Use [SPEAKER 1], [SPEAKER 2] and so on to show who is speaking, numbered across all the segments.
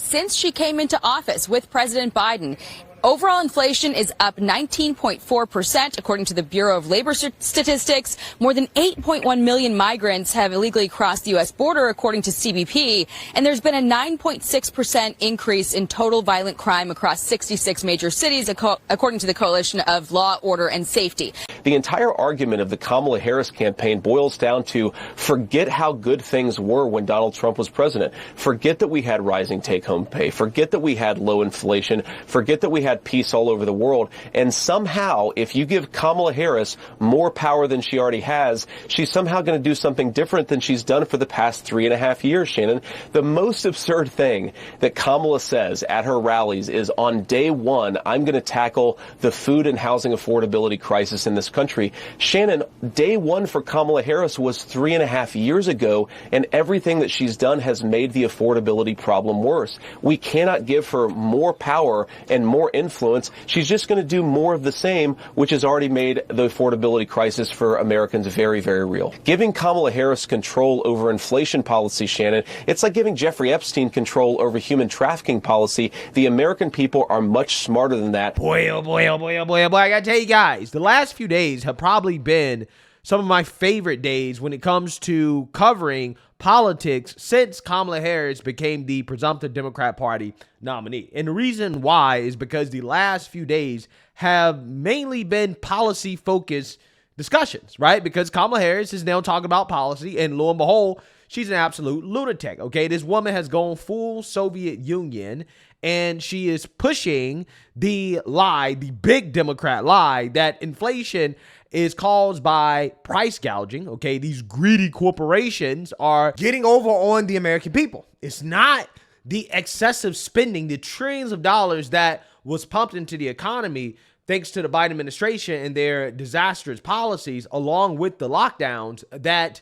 [SPEAKER 1] since she came into office with President Biden. Overall inflation is up 19.4%, according to the Bureau of Labor Statistics. More than 8.1 million migrants have illegally crossed the U.S. border, according to CBP. And there's been a 9.6% increase in total violent crime across 66 major cities, according to the Coalition of Law, Order, and Safety.
[SPEAKER 2] The entire argument of the Kamala Harris campaign boils down to forget how good things were when Donald Trump was president. Forget that we had rising take-home pay. Forget that we had low inflation. Forget that we had peace all over the world. And somehow, if you give Kamala Harris more power than she already has, she's somehow going to do something different than she's done for the past 3.5 years, Shannon. The most absurd thing that Kamala says at her rallies is, on day one, I'm going to tackle the food and housing affordability crisis in this country. Shannon, day one for Kamala Harris was 3.5 years ago, and everything that she's done has made the affordability problem worse. We cannot give her more power and more influence. She's just going to do more of the same, which has already made the affordability crisis for Americans very, very real. Giving Kamala Harris control over inflation policy, Shannon, it's like giving Jeffrey Epstein control over human trafficking policy. The American people are much smarter than that.
[SPEAKER 3] Boy, oh boy, oh boy, oh boy, oh boy. I gotta tell you guys, the last few days have probably been some of my favorite days when it comes to covering politics since Kamala Harris became the presumptive Democrat Party nominee. And the reason why is because the last few days have mainly been policy-focused discussions, right? Because Kamala Harris is now talking about policy, and lo and behold, she's an absolute lunatic, okay? This woman has gone full Soviet Union, and she is pushing the lie, the big Democrat lie, that inflation is caused by price gouging, okay? These greedy corporations are getting over on the American people. It's not the excessive spending, the trillions of dollars that was pumped into the economy thanks to the Biden administration and their disastrous policies, along with the lockdowns that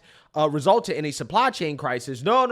[SPEAKER 3] resulted in a supply chain crisis. No.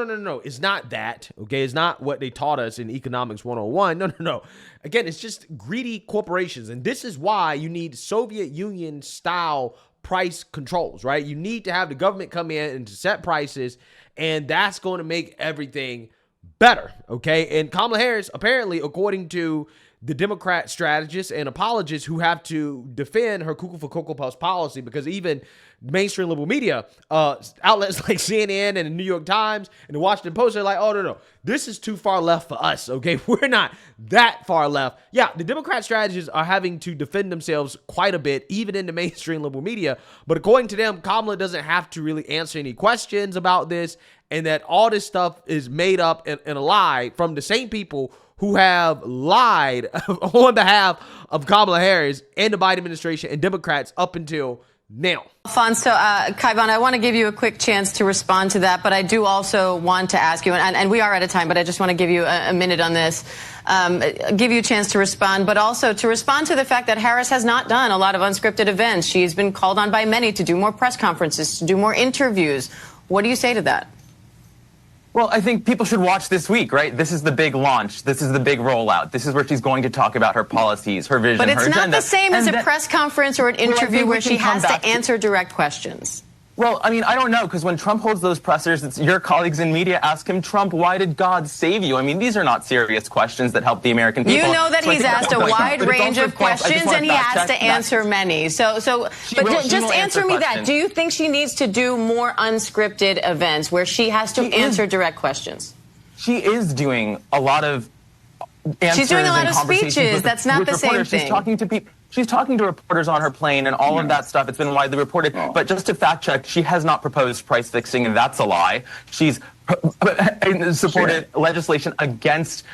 [SPEAKER 3] It's not that, okay? It's not what they taught us in Economics 101. No. Again, it's just greedy corporations. And this is why you need Soviet Union style price controls, right? You need to have the government come in and to set prices, and that's going to make everything better, okay? And Kamala Harris, apparently, according to the Democrat strategists and apologists who have to defend her cuckoo for Cocoa Puffs policy, because even mainstream liberal media, outlets like CNN and the New York Times and the Washington Post are like, oh, no, this is too far left for us, okay? We're not that far left. Yeah, the Democrat strategists are having to defend themselves quite a bit, even in the mainstream liberal media. But according to them, Kamala doesn't have to really answer any questions about this, and that all this stuff is made up and a lie from the same people who have lied on behalf of Kamala Harris and the Biden administration and Democrats up until now.
[SPEAKER 4] Alfonso, Kaivan, I want to give you a quick chance to respond to that, but I do also want to ask you, and we are out of time, but I just want to give you a minute on this, give you a chance to respond, but also to respond to the fact that Harris has not done a lot of unscripted events. She's been called on by many to do more press conferences, to do more interviews. What do you say to that?
[SPEAKER 5] Well, I think people should watch this week, right? This is the big launch. This is the big rollout. This is where she's going to talk about her policies, her vision, her agenda.
[SPEAKER 4] But it's not the same as a press conference or an interview where she has to answer direct questions.
[SPEAKER 5] Well, I mean, I don't know, because when Trump holds those pressers, it's your colleagues in media ask him, Trump, why did God save you? I mean, these are not serious questions that help the American people.
[SPEAKER 4] You know that he's asked a wide range of questions, and he has to answer many. But just answer me that. Do you think she needs to do more unscripted events where she has to answer direct questions?
[SPEAKER 5] She is doing a lot of answers.
[SPEAKER 4] She's doing a lot of speeches. That's not the same thing.
[SPEAKER 5] She's talking to people. She's talking to reporters on her plane and all of that stuff. It's been widely reported. But just to fact check, she has not proposed price fixing, and that's a lie. She's supported legislation against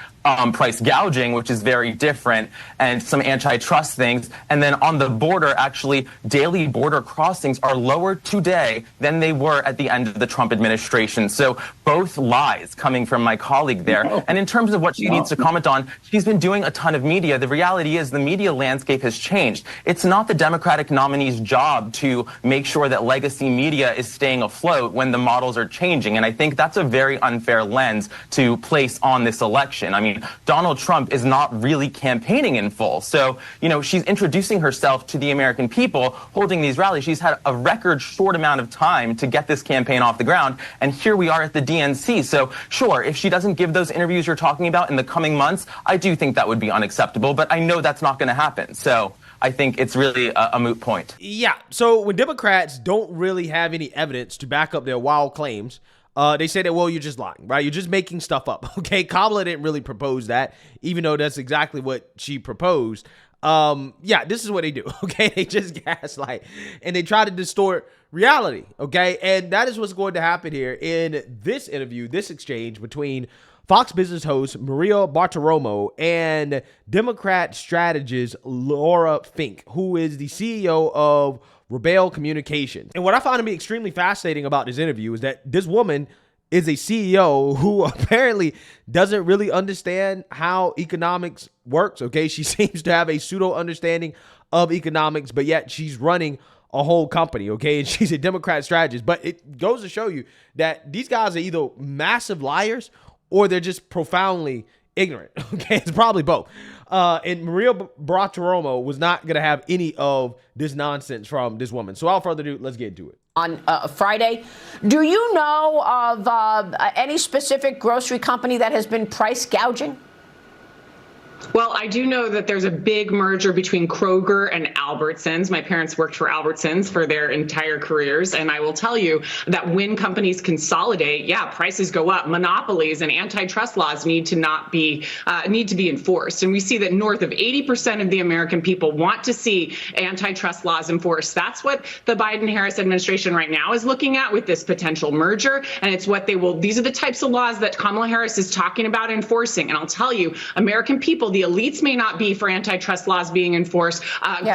[SPEAKER 5] price gouging, which is very different, and some antitrust things. And then on the border, actually, daily border crossings are lower today than they were at the end of the Trump administration. So both lies coming from my colleague there. And in terms of what she needs to comment on, she's been doing a ton of media. The reality is the media landscape has changed. It's not the Democratic nominee's job to make sure that legacy media is staying afloat when the models are changing. And I think that's a very unfair lens to place on this election. I mean, Donald Trump is not really campaigning in full. So, she's introducing herself to the American people, holding these rallies. She's had a record short amount of time to get this campaign off the ground. And here we are at the DNC. So, sure, if she doesn't give those interviews you're talking about in the coming months, I do think that would be unacceptable. But I know that's not going to happen. So I think it's really a moot point.
[SPEAKER 3] Yeah. So when Democrats don't really have any evidence to back up their wild claims, they say that, well, you're just lying, right? You're just making stuff up. Okay. Kamala didn't really propose that, even though that's exactly what she proposed. Yeah, this is what they do. Okay. They just gaslight and they try to distort reality. Okay. And that is what's going to happen here in this interview, this exchange between Fox Business host Maria Bartiromo and Democrat strategist Laura Fink, who is the CEO of Rebelle Communications. And what I found to be extremely fascinating about this interview is that this woman is a CEO who apparently doesn't really understand how economics works. Okay, she seems to have a pseudo understanding of economics, but yet she's running a whole company. Okay, and she's a Democrat strategist. But it goes to show you that these guys are either massive liars or they're just profoundly ignorant. Okay, it's probably both. And Maria Bartiromo was not going to have any of this nonsense from this woman. So without further ado, let's get into it.
[SPEAKER 6] On Friday, do you know of any specific grocery company that has been price gouging?
[SPEAKER 7] Well, I do know that there's a big merger between Kroger and Albertsons. My parents worked for Albertsons for their entire careers. And I will tell you that when companies consolidate, prices go up. Monopolies and antitrust laws need to be enforced. And we see that north of 80% of the American people want to see antitrust laws enforced. That's what the Biden-Harris administration right now is looking at with this potential merger. And it's what these are the types of laws that Kamala Harris is talking about enforcing. And I'll tell you, American people, the elites may not be for antitrust laws being enforced.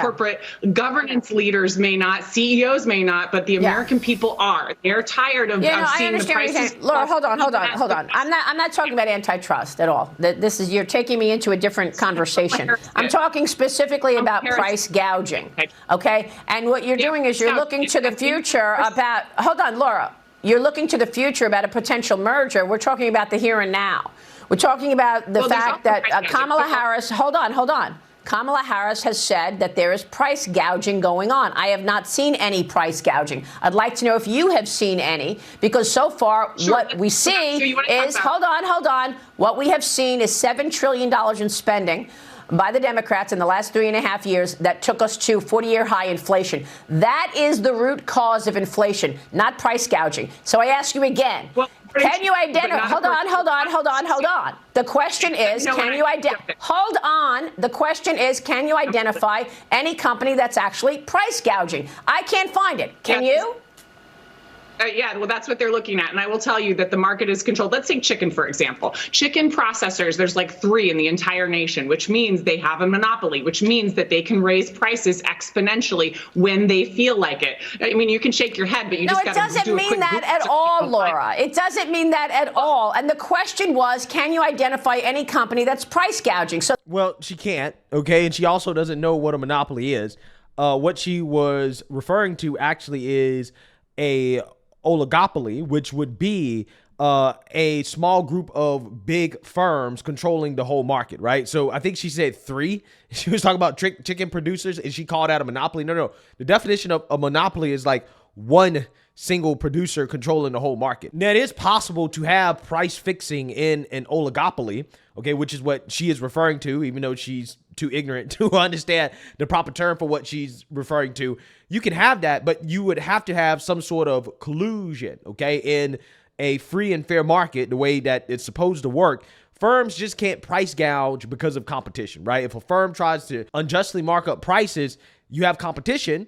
[SPEAKER 7] Corporate governance leaders may not. CEOs may not. But the American people are. They're tired of seeing the prices.
[SPEAKER 6] Laura, hold on. I'm not talking about antitrust at all. You're taking me into a different conversation. I'm talking specifically about price gouging. Okay, and what you're doing is you're looking to the future about. Hold on, Laura. You're looking to the future about a potential merger. We're talking about the here and now. We're talking about the fact that Kamala Harris, hold on. Kamala Harris has said that there is price gouging going on. I have not seen any price gouging. I'd like to know if you have seen any, because so far what we see is, hold on. What we have seen is $7 trillion in spending by the Democrats in the last 3.5 years that took us to 40-year high inflation. That is the root cause of inflation, not price gouging. So I ask you again, can you identify? Hold on. The question is, can you identify? Hold on. The question is, can you identify any company that's actually price gouging? I can't find it. Can you?
[SPEAKER 7] Well, that's what they're looking at. And I will tell you that the market is controlled. Let's take chicken, for example. Chicken processors, there's like 3 in the entire nation, which means they have a monopoly, which means that they can raise prices exponentially when they feel like it. I mean, you can shake your head, but you just got to do a quick. No, it doesn't mean that at all, Laura. It doesn't mean that at all. And the question was, can you identify any company that's price gouging?
[SPEAKER 3] Well, she can't, okay? And she also doesn't know what a monopoly is. What she was referring to actually is a oligopoly, which would be a small group of big firms controlling the whole market, right? So I think she said 3. She was talking about chicken producers, and she called out a monopoly. No. The definition of a monopoly is like one single producer controlling the whole market. Now, it is possible to have price fixing in an oligopoly, okay, which is what she is referring to, even though she's too ignorant to understand the proper term for what she's referring to. You can have that, but you would have to have some sort of collusion, okay, in a free and fair market, the way that it's supposed to work. Firms just can't price gouge because of competition, right? If a firm tries to unjustly mark up prices, you have competition,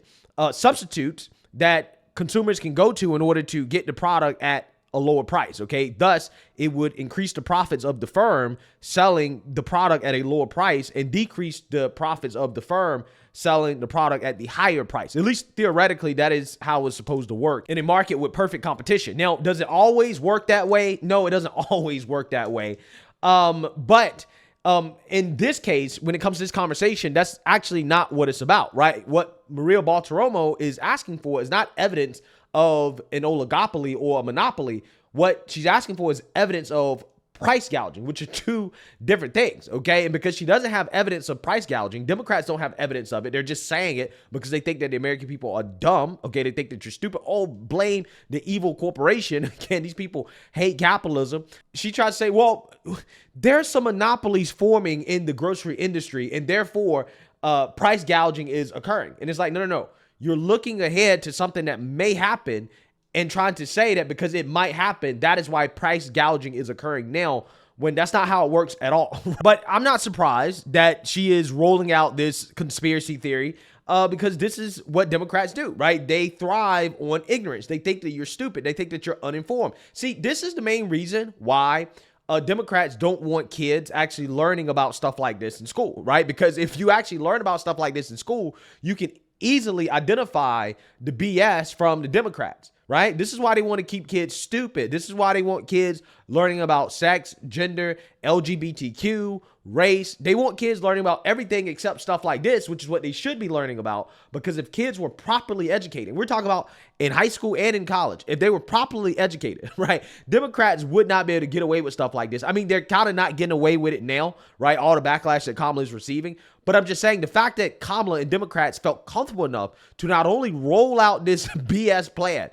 [SPEAKER 3] substitutes that consumers can go to in order to get the product at a lower price, okay? Thus, it would increase the profits of the firm selling the product at a lower price and decrease the profits of the firm selling the product at the higher price. At least theoretically, that is how it's supposed to work in a market with perfect competition. Now, does it always work that way? No, it doesn't always work that way. But in this case, when it comes to this conversation, that's actually not what it's about, right? What Maria Bartiromo is asking for is not evidence of an oligopoly or a monopoly. What she's asking for is evidence of price gouging, which are two different things, okay? And because she doesn't have evidence of price gouging, Democrats don't have evidence of it. They're just saying it because they think that the American people are dumb, okay? They think that you're stupid. Oh, blame the evil corporation. Again, these people hate capitalism. She tries to say, well, there's some monopolies forming in the grocery industry, and therefore price gouging is occurring. And it's like, no. You're looking ahead to something that may happen and trying to say that because it might happen, that is why price gouging is occurring now, when that's not how it works at all. But I'm not surprised that she is rolling out this conspiracy theory because this is what Democrats do, right? They thrive on ignorance. They think that you're stupid. They think that you're uninformed. See, this is the main reason why Democrats don't want kids actually learning about stuff like this in school, right? Because if you actually learn about stuff like this in school, you can easily identify the BS from the Democrats. Right? This is why they want to keep kids stupid. This is why they want kids learning about sex, gender, LGBTQ, race. They want kids learning about everything except stuff like this, which is what they should be learning about. Because if kids were properly educated, we're talking about in high school and in college, if they were properly educated, right, Democrats would not be able to get away with stuff like this. I mean, they're kind of not getting away with it now, right? All the backlash that Kamala is receiving. But I'm just saying the fact that Kamala and Democrats felt comfortable enough to not only roll out this BS plan,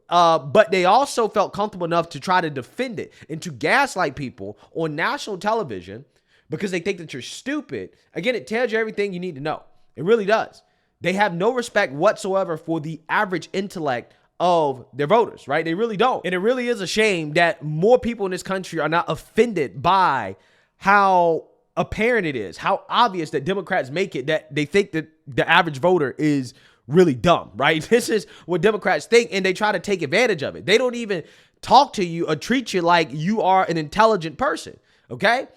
[SPEAKER 3] but they also felt comfortable enough to try to defend it and to gaslight people on national television because they think that you're stupid. Again, it tells you everything you need to know. It really does. They have no respect whatsoever for the average intellect of their voters, right? They really don't. And it really is a shame that more people in this country are not offended by how apparent it is, how obvious that Democrats make it that they think that the average voter is really dumb, right? This is what Democrats think, and they try to take advantage of it. They don't even talk to you or treat you like you are an intelligent person, okay?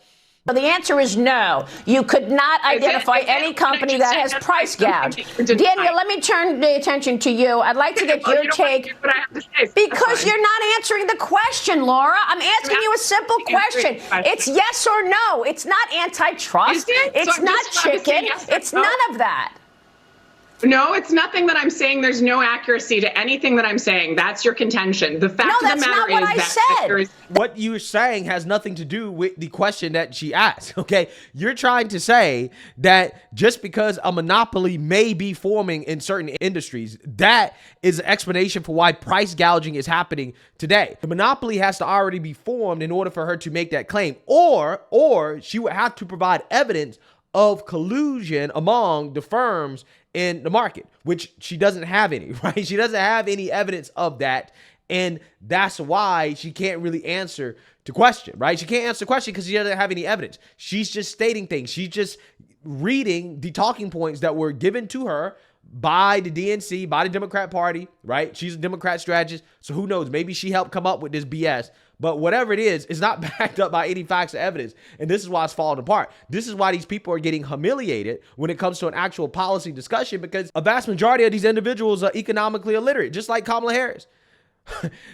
[SPEAKER 6] Well, the answer is no. You could not identify any company that has price gouged. Daniel, let me turn the attention to you. I'd like to get your take. Because you're not answering the question, Laura. I'm asking you a simple question. It's yes or no. It's not antitrust. It's not chicken. It's none of that.
[SPEAKER 7] No, it's nothing that I'm saying. There's no accuracy to anything that I'm saying. That's your contention. The fact of the matter is that
[SPEAKER 3] what you're saying has nothing to do with the question that she asked, okay? You're trying to say that just because a monopoly may be forming in certain industries, that is an explanation for why price gouging is happening today. The monopoly has to already be formed in order for her to make that claim, or she would have to provide evidence of collusion among the firms in the market, which she doesn't have any, right? She doesn't have any evidence of that. And that's why she can't really answer the question, right? She can't answer the question because she doesn't have any evidence. She's just stating things. She's just reading the talking points that were given to her by the DNC, by the Democrat Party, right? She's a Democrat strategist. So who knows? Maybe she helped come up with this BS. But whatever it is, it's not backed up by any facts or evidence. And this is why it's falling apart. This is why these people are getting humiliated when it comes to an actual policy discussion, because a vast majority of these individuals are economically illiterate, just like Kamala Harris.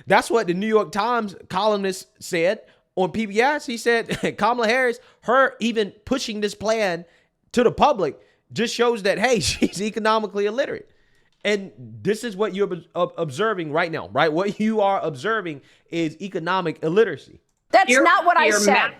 [SPEAKER 3] That's what the New York Times columnist said on PBS. He said Kamala Harris, her even pushing this plan to the public just shows that, hey, she's economically illiterate. And this is what you're observing right now, right? What you are observing is economic illiteracy.
[SPEAKER 6] That's not what I said.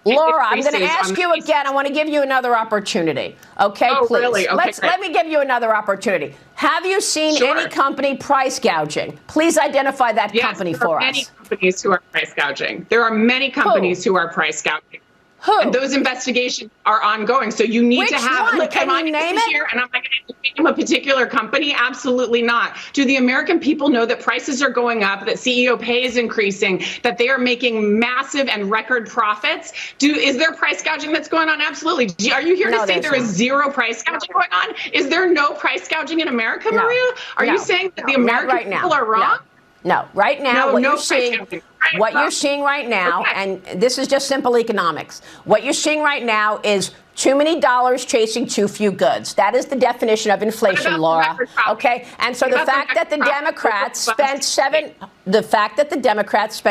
[SPEAKER 6] Laura, I'm going to ask you again. I want to give you another opportunity. Okay, please.
[SPEAKER 7] Really? Okay,
[SPEAKER 6] let me give you another opportunity. Have you seen any company price gouging? Please identify that company for us.
[SPEAKER 7] There are many companies who are price gouging. There are many companies who are price gouging.
[SPEAKER 6] Who?
[SPEAKER 7] And those investigations are ongoing. So you need to have.
[SPEAKER 6] Look, can you name it?
[SPEAKER 7] Here, and I'm not going to name a particular company. Absolutely not. Do the American people know that prices are going up, that CEO pay is increasing, that they are making massive and record profits? Is there price gouging that's going on? Absolutely. Are you here to say there is zero price gouging going on? Is there no price gouging in America, Maria? Are you saying that the American people are wrong?
[SPEAKER 6] No, right now, what you're seeing right now, and this is just simple economics, what you're seeing right now is too many dollars chasing too few goods. That is the definition of inflation, Laura. Okay, and so the fact that the Democrats spent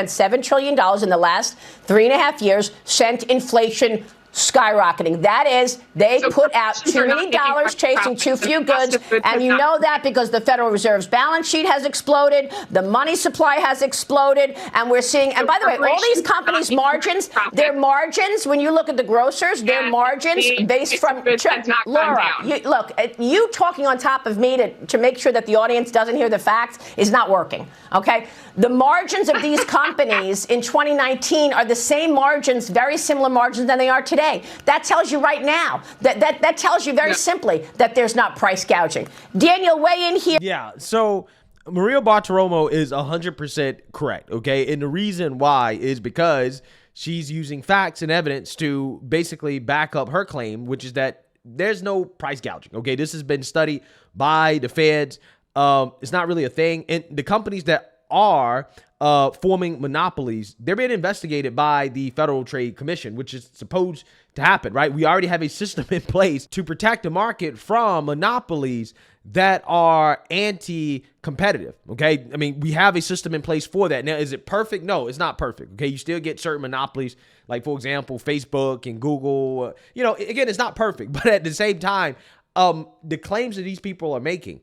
[SPEAKER 6] $7 trillion in the last 3.5 years sent inflation skyrocketing. That is, they put out too many dollars chasing too few goods, and you know that because the Federal Reserve's balance sheet has exploded, the money supply has exploded, and we're seeing, and by the way, all these companies' margins, their margins, when you look at the grocers, their margins based from, Laura, you talking on top of me to make sure that the audience doesn't hear the facts is not working, okay? The margins of these companies in 2019 are the same margins, very similar margins than they are today. That tells you right now, that tells you very simply that there's not price gouging. Daniel, weigh in here.
[SPEAKER 3] Yeah, so Maria Bartiromo is 100% correct, okay? And the reason why is because she's using facts and evidence to basically back up her claim, which is that there's no price gouging, okay? This has been studied by the feds. It's not really a thing. And the companies that are forming monopolies, they're being investigated by the Federal Trade Commission, which is supposed to happen, right? We already have a system in place to protect the market from monopolies that are anti-competitive, okay? I mean, we have a system in place for that. Now, is it perfect? No, it's not perfect, okay? You still get certain monopolies, like, for example, Facebook and Google. Again, it's not perfect, but at the same time, the claims that these people are making,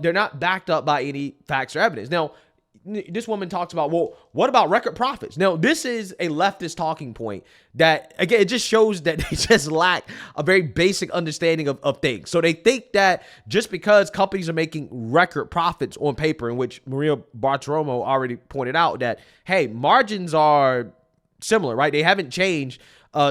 [SPEAKER 3] they're not backed up by any facts or evidence. Now, this woman talks about, well, what about record profits? Now, this is a leftist talking point that, again, it just shows that they just lack a very basic understanding of things. So they think that just because companies are making record profits on paper, in which Maria Bartiromo already pointed out that, hey, margins are similar, right? They haven't changed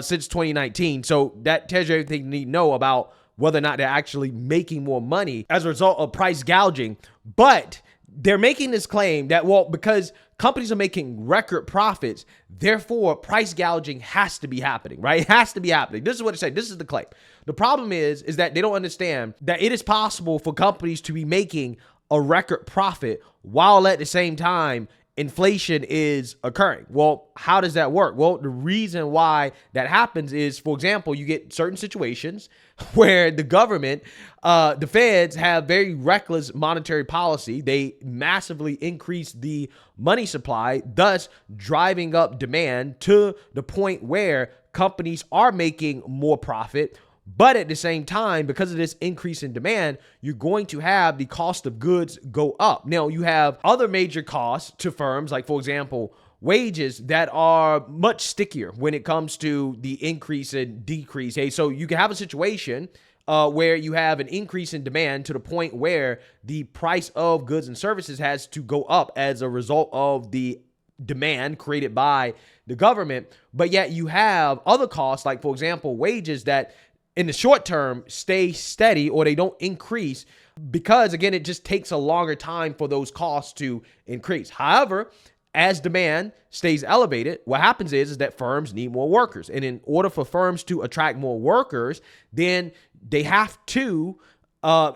[SPEAKER 3] since 2019. So that tells you everything you need to know about whether or not they're actually making more money as a result of price gouging. But they're making this claim that, well, because companies are making record profits, therefore price gouging has to be happening, right? It has to be happening. This is what it said. This is the claim. The problem is that they don't understand that it is possible for companies to be making a record profit while at the same time inflation is occurring. Well, how does that work? Well, the reason why that happens is, for example, you get certain situations where the government, the feds have very reckless monetary policy. They massively increase the money supply, thus driving up demand to the point where companies are making more profit. But at the same time, because of this increase in demand, you're going to have the cost of goods go up. Now, you have other major costs to firms, like, for example, wages that are much stickier when it comes to the increase and decrease. Hey, so you can have a situation where you have an increase in demand to the point where the price of goods and services has to go up as a result of the demand created by the government. But yet you have other costs, like, for example, wages that in the short term stay steady or they don't increase because, again, it just takes a longer time for those costs to increase. However, as demand stays elevated, what happens is that firms need more workers. And in order for firms to attract more workers, then they have to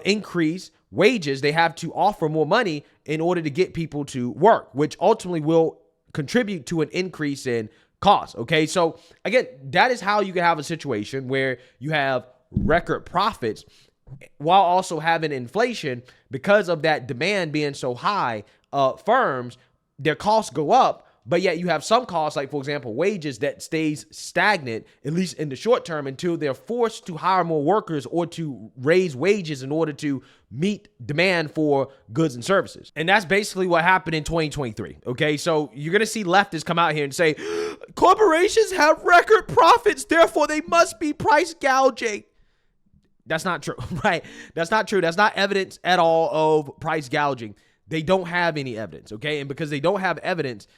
[SPEAKER 3] increase wages. They have to offer more money in order to get people to work, which ultimately will contribute to an increase in costs. Okay, so again, that is how you can have a situation where you have record profits while also having inflation. Because of that demand being so high, firms, their costs go up, but yet you have some costs, like, for example, wages, that stays stagnant, at least in the short term, until they're forced to hire more workers or to raise wages in order to meet demand for goods and services. And that's basically what happened in 2023. Okay, so you're going to see leftists come out here and say, corporations have record profits, therefore they must be price gouging. That's not true, right? That's not true. That's not evidence at all of price gouging. They don't have any evidence, okay? And because they don't have evidence,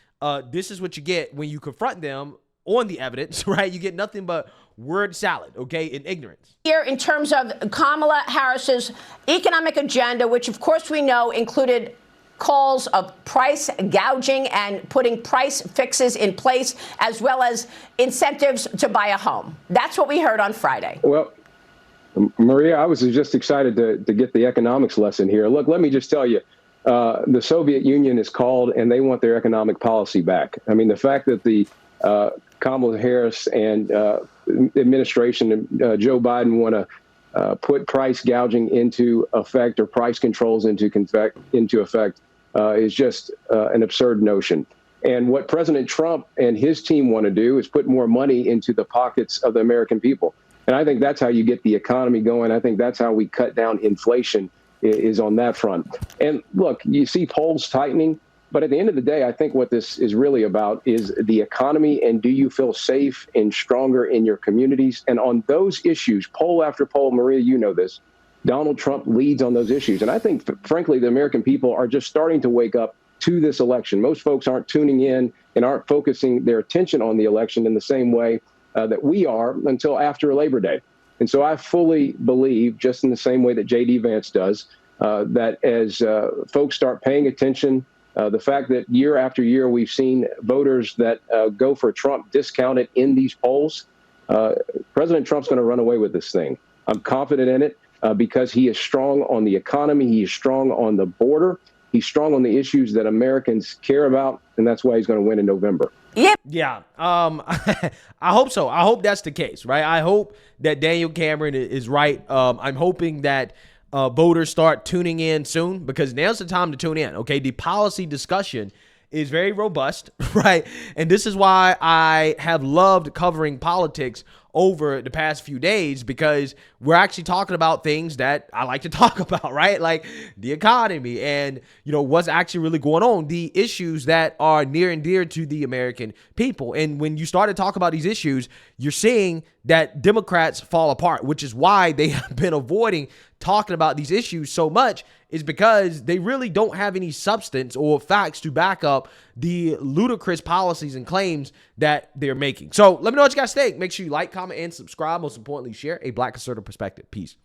[SPEAKER 3] this is what you get when you confront them on the evidence, right? You get nothing but word salad, okay, and ignorance.
[SPEAKER 6] Here, in terms of Kamala Harris's economic agenda, which of course we know included calls of price gouging and putting price fixes in place, as well as incentives to buy a home. That's what we heard on Friday.
[SPEAKER 8] Well, Maria, I was just excited to get the economics lesson here. Look, let me just tell you, the Soviet Union is called and they want their economic policy back. I mean, the fact that the Kamala Harris and administration, Joe Biden, want to put price gouging into effect or price controls into effect is just an absurd notion. And what President Trump and his team want to do is put more money into the pockets of the American people. And I think that's how you get the economy going. I think that's how we cut down inflation, is on that front. And look, you see polls tightening, but at the end of the day, I think what this is really about is the economy and do you feel safe and stronger in your communities? And on those issues, poll after poll, Maria, you know this, Donald Trump leads on those issues. And I think, frankly, the American people are just starting to wake up to this election. Most folks aren't tuning in and aren't focusing their attention on the election in the same way that we are until after Labor Day. And so I fully believe, just in the same way that J.D. Vance does, that as folks start paying attention, the fact that year after year we've seen voters that go for Trump discounted in these polls, President Trump's going to run away with this thing. I'm confident in it because he is strong on the economy. He is strong on the border. He's strong on the issues that Americans care about, and that's why he's going to win in November.
[SPEAKER 3] Yeah. I hope so. I hope that's the case, right? I hope that Daniel Cameron is right. I'm hoping that voters start tuning in soon, because now's the time to tune in. Okay. The policy discussion is very robust, right? And this is why I have loved covering politics over the past few days, because we're actually talking about things that I like to talk about, right? Like the economy and, what's actually really going on, the issues that are near and dear to the American people. And when you start to talk about these issues, you're seeing that Democrats fall apart, which is why they have been avoiding talking about these issues so much, is because they really don't have any substance or facts to back up the ludicrous policies and claims that they're making. So let me know what you guys think. Make sure you like, comment, and subscribe. Most importantly, share a Black conservative perspective. Peace.